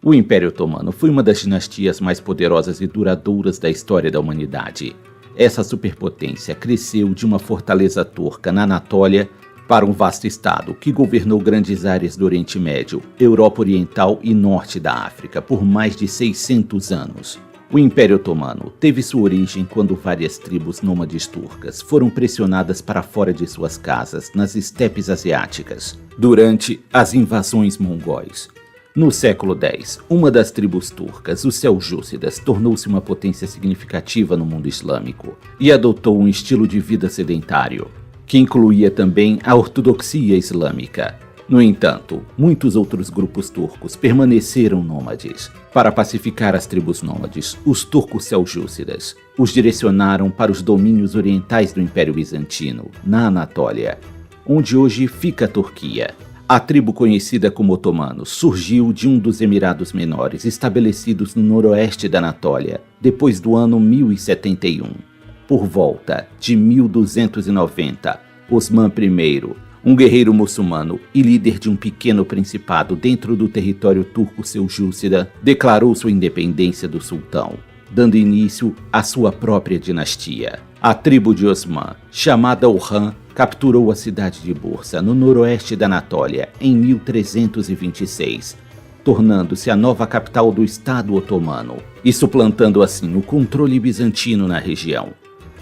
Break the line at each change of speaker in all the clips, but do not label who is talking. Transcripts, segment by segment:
O Império Otomano foi uma das dinastias mais poderosas e duradouras da história da humanidade. Essa superpotência cresceu de uma fortaleza turca na Anatólia para um vasto estado que governou grandes áreas do Oriente Médio, Europa Oriental e Norte da África por mais de 600 anos. O Império Otomano teve sua origem quando várias tribos nômades turcas foram pressionadas para fora de suas casas nas estepes asiáticas, durante as invasões mongóis. No século X, uma das tribos turcas, os Seljúcidas, tornou-se uma potência significativa no mundo islâmico e adotou um estilo de vida sedentário, que incluía também a ortodoxia islâmica. No entanto, muitos outros grupos turcos permaneceram nômades. Para pacificar as tribos nômades, os turcos seljúcidas os direcionaram para os domínios orientais do Império Bizantino, na Anatólia, onde hoje fica a Turquia. A tribo conhecida como otomanos surgiu de um dos Emirados Menores estabelecidos no noroeste da Anatólia, depois do ano 1071. Por volta de 1290, Osman I, um guerreiro muçulmano e líder de um pequeno principado dentro do território turco-seljúcida, declarou sua independência do sultão, dando início à sua própria dinastia. A tribo de Osman, chamada Orhan, capturou a cidade de Bursa, no noroeste da Anatólia, em 1326, tornando-se a nova capital do Estado Otomano e suplantando assim o controle bizantino na região.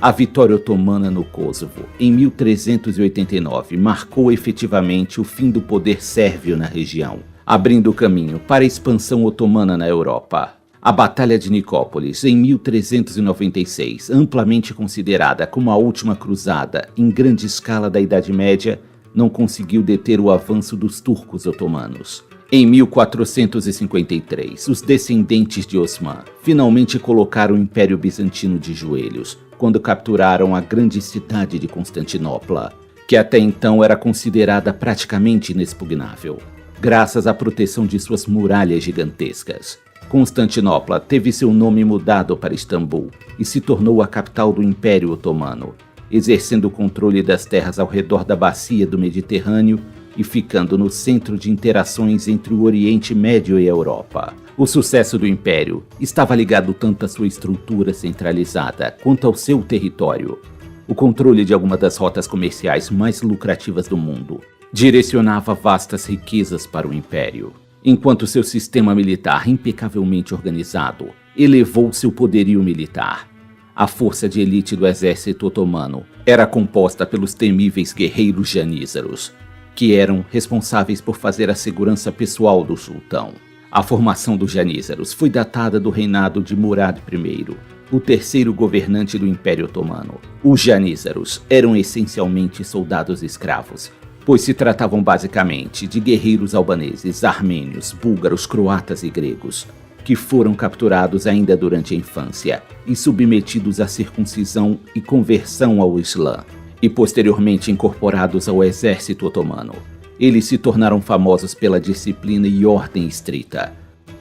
A vitória otomana no Kosovo, em 1389, marcou efetivamente o fim do poder sérvio na região, abrindo o caminho para a expansão otomana na Europa. A Batalha de Nicópolis, em 1396, amplamente considerada como a última cruzada em grande escala da Idade Média, não conseguiu deter o avanço dos turcos otomanos. Em 1453, os descendentes de Osman finalmente colocaram o Império Bizantino de joelhos, quando capturaram a grande cidade de Constantinopla, que até então era considerada praticamente inexpugnável, graças à proteção de suas muralhas gigantescas. Constantinopla teve seu nome mudado para Istambul e se tornou a capital do Império Otomano, exercendo o controle das terras ao redor da bacia do Mediterrâneo e ficando no centro de interações entre o Oriente Médio e a Europa. O sucesso do Império estava ligado tanto à sua estrutura centralizada quanto ao seu território. O controle de algumas das rotas comerciais mais lucrativas do mundo direcionava vastas riquezas para o Império, enquanto seu sistema militar impecavelmente organizado elevou seu poderio militar. A força de elite do exército otomano era composta pelos temíveis guerreiros janízaros, que eram responsáveis por fazer a segurança pessoal do sultão. A formação dos janízaros foi datada do reinado de Murad I, o terceiro governante do Império Otomano. Os janízaros eram essencialmente soldados escravos, pois se tratavam basicamente de guerreiros albaneses, armênios, búlgaros, croatas e gregos, que foram capturados ainda durante a infância e submetidos à circuncisão e conversão ao Islã, e posteriormente incorporados ao exército otomano. Eles se tornaram famosos pela disciplina e ordem estrita.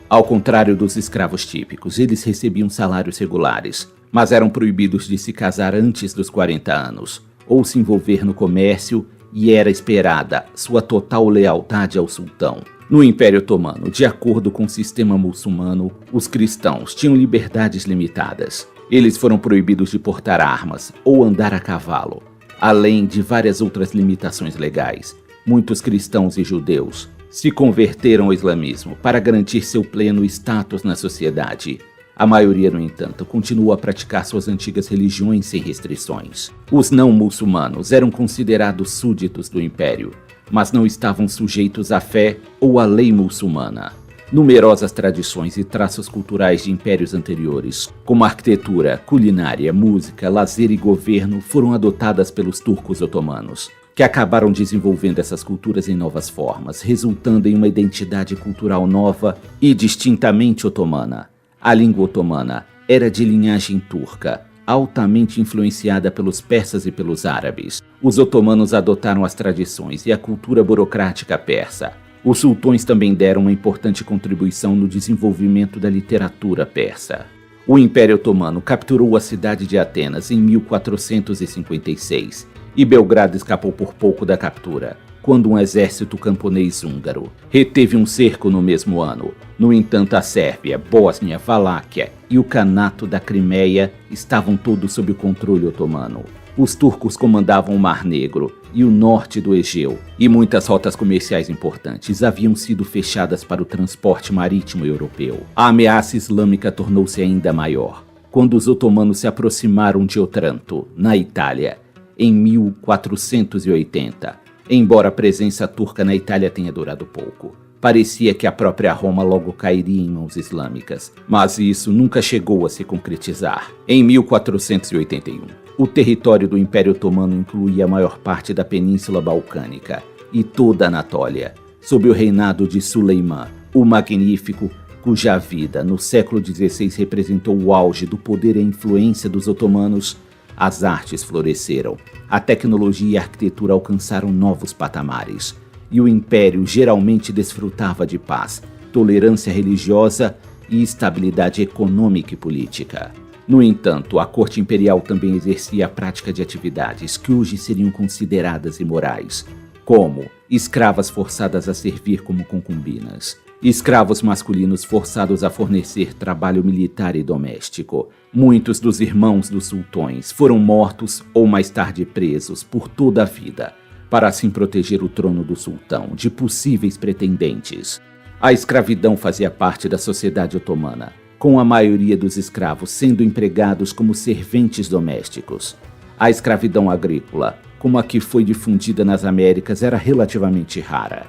Ao contrário dos escravos típicos, eles recebiam salários regulares, mas eram proibidos de se casar antes dos 40 anos, ou se envolver no comércio, e era esperada sua total lealdade ao sultão. No Império Otomano, de acordo com o sistema muçulmano, os cristãos tinham liberdades limitadas. Eles foram proibidos de portar armas ou andar a cavalo, além de várias outras limitações legais. Muitos cristãos e judeus se converteram ao islamismo para garantir seu pleno status na sociedade. A maioria, no entanto, continua a praticar suas antigas religiões sem restrições. Os não-muçulmanos eram considerados súditos do Império, mas não estavam sujeitos à fé ou à lei muçulmana. Numerosas tradições e traços culturais de impérios anteriores, como arquitetura, culinária, música, lazer e governo, foram adotadas pelos turcos otomanos, que acabaram desenvolvendo essas culturas em novas formas, resultando em uma identidade cultural nova e distintamente otomana. A língua otomana era de linhagem turca, altamente influenciada pelos persas e pelos árabes. Os otomanos adotaram as tradições e a cultura burocrática persa. Os sultões também deram uma importante contribuição no desenvolvimento da literatura persa. O Império Otomano capturou a cidade de Atenas em 1456 e Belgrado escapou por pouco da captura, quando um exército camponês húngaro reteve um cerco no mesmo ano. No entanto, a Sérvia, Bósnia, Valáquia e o Kanato da Crimeia estavam todos sob o controle otomano. Os turcos comandavam o Mar Negro e o norte do Egeu, e muitas rotas comerciais importantes haviam sido fechadas para o transporte marítimo europeu. A ameaça islâmica tornou-se ainda maior quando os otomanos se aproximaram de Otranto, na Itália, em 1480. Embora a presença turca na Itália tenha durado pouco, parecia que a própria Roma logo cairia em mãos islâmicas, mas isso nunca chegou a se concretizar. Em 1481, o território do Império Otomano incluía a maior parte da Península Balcânica e toda a Anatólia, sob o reinado de Suleimã, o Magnífico, cuja vida no século XVI representou o auge do poder e a influência dos otomanos. As artes floresceram, a tecnologia e a arquitetura alcançaram novos patamares, e o império geralmente desfrutava de paz, tolerância religiosa e estabilidade econômica e política. No entanto, a corte imperial também exercia a prática de atividades que hoje seriam consideradas imorais, como escravas forçadas a servir como concubinas, escravos masculinos forçados a fornecer trabalho militar e doméstico. Muitos dos irmãos dos sultões foram mortos ou mais tarde presos por toda a vida, para assim proteger o trono do sultão de possíveis pretendentes. A escravidão fazia parte da sociedade otomana, com a maioria dos escravos sendo empregados como serventes domésticos. A escravidão agrícola, como a que foi difundida nas Américas, era relativamente rara.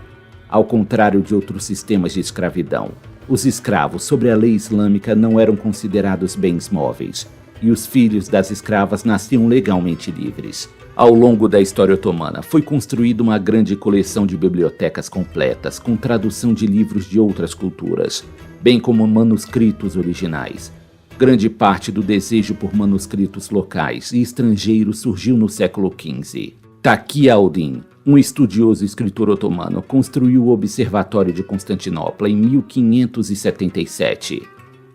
Ao contrário de outros sistemas de escravidão, os escravos sob a lei islâmica não eram considerados bens móveis, e os filhos das escravas nasciam legalmente livres. Ao longo da história otomana, foi construída uma grande coleção de bibliotecas completas com tradução de livros de outras culturas, bem como manuscritos originais. Grande parte do desejo por manuscritos locais e estrangeiros surgiu no século XV. Taqi al-Din, um estudioso escritor otomano, construiu o Observatório de Constantinopla em 1577,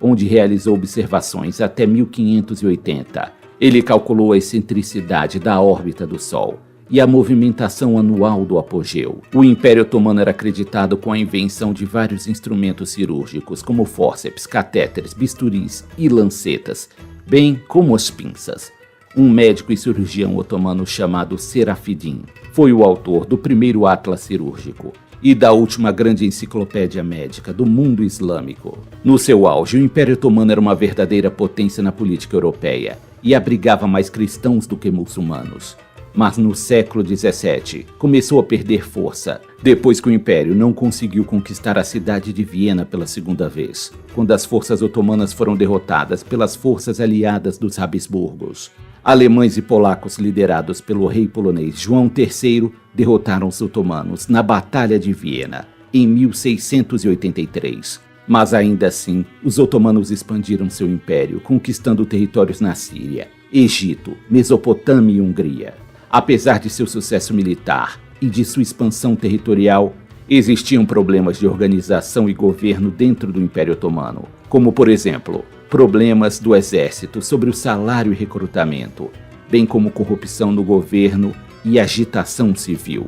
onde realizou observações até 1580. Ele calculou a excentricidade da órbita do Sol e a movimentação anual do apogeu. O Império Otomano era acreditado com a invenção de vários instrumentos cirúrgicos, como fórceps, catéteres, bisturis e lancetas, bem como as pinças. Um médico e cirurgião otomano chamado Serafidin foi o autor do primeiro atlas cirúrgico e da última grande enciclopédia médica do mundo islâmico. No seu auge, o Império Otomano era uma verdadeira potência na política europeia e abrigava mais cristãos do que muçulmanos. Mas no século XVII começou a perder força, depois que o Império não conseguiu conquistar a cidade de Viena pela segunda vez, quando as forças otomanas foram derrotadas pelas forças aliadas dos Habsburgos. Alemães e polacos liderados pelo rei polonês João III derrotaram os otomanos na Batalha de Viena, em 1683. Mas ainda assim, os otomanos expandiram seu império, conquistando territórios na Síria, Egito, Mesopotâmia e Hungria. Apesar de seu sucesso militar e de sua expansão territorial, existiam problemas de organização e governo dentro do Império Otomano, como, por exemplo, problemas do exército sobre o salário e recrutamento, bem como corrupção no governo e agitação civil.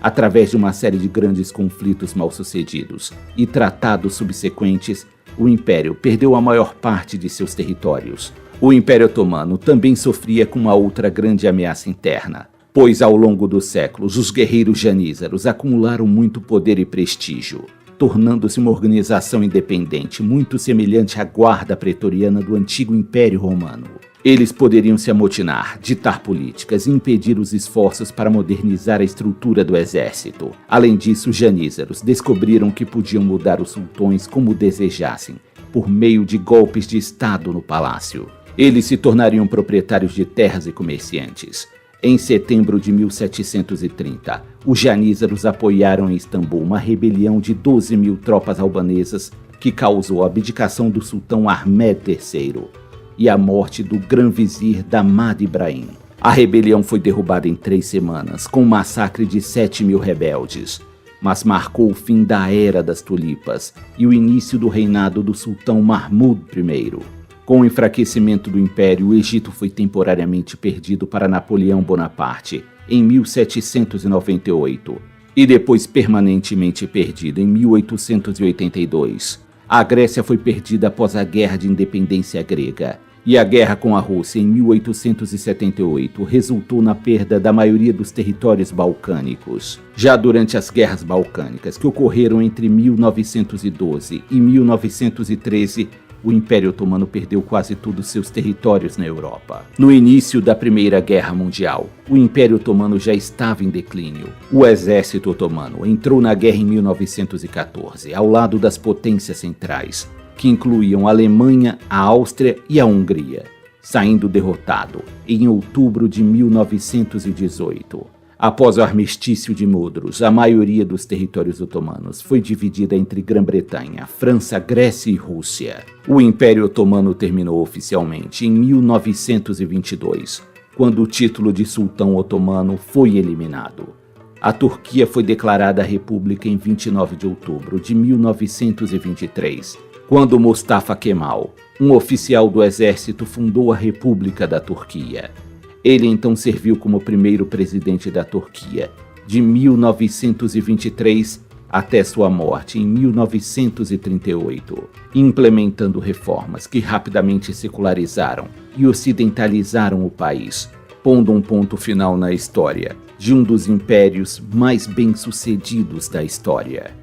Através de uma série de grandes conflitos mal-sucedidos e tratados subsequentes, o Império perdeu a maior parte de seus territórios. O Império Otomano também sofria com uma outra grande ameaça interna, pois ao longo dos séculos os guerreiros janízaros acumularam muito poder e prestígio, tornando-se uma organização independente muito semelhante à guarda pretoriana do antigo Império Romano. Eles poderiam se amotinar, ditar políticas e impedir os esforços para modernizar a estrutura do exército. Além disso, os janízaros descobriram que podiam mudar os sultões como desejassem, por meio de golpes de estado no palácio. Eles se tornariam proprietários de terras e comerciantes. Em setembro de 1730, os janízaros apoiaram em Istambul uma rebelião de 12.000 tropas albanesas que causou a abdicação do sultão Ahmed III e a morte do grão-vizir Damad Ibrahim. A rebelião foi derrubada em 3 semanas, com um massacre de 7.000 rebeldes, mas marcou o fim da Era das Tulipas e o início do reinado do sultão Mahmud I. Com o enfraquecimento do Império, o Egito foi temporariamente perdido para Napoleão Bonaparte em 1798, e depois permanentemente perdida em 1882. A Grécia foi perdida após a Guerra de Independência Grega, e a guerra com a Rússia em 1878 resultou na perda da maioria dos territórios balcânicos. Já durante as guerras balcânicas, que ocorreram entre 1912 e 1913, o Império Otomano perdeu quase todos os seus territórios na Europa. No início da Primeira Guerra Mundial, o Império Otomano já estava em declínio. O exército otomano entrou na guerra em 1914, ao lado das potências centrais, que incluíam a Alemanha, a Áustria e a Hungria, saindo derrotado em outubro de 1918. Após o armistício de Mudros, a maioria dos territórios otomanos foi dividida entre Grã-Bretanha, França, Grécia e Rússia. O Império Otomano terminou oficialmente em 1922, quando o título de sultão otomano foi eliminado. A Turquia foi declarada república em 29 de outubro de 1923, quando Mustafa Kemal, um oficial do exército, fundou a República da Turquia. Ele então serviu como primeiro presidente da Turquia, de 1923 até sua morte em 1938, implementando reformas que rapidamente secularizaram e ocidentalizaram o país, pondo um ponto final na história de um dos impérios mais bem-sucedidos da história.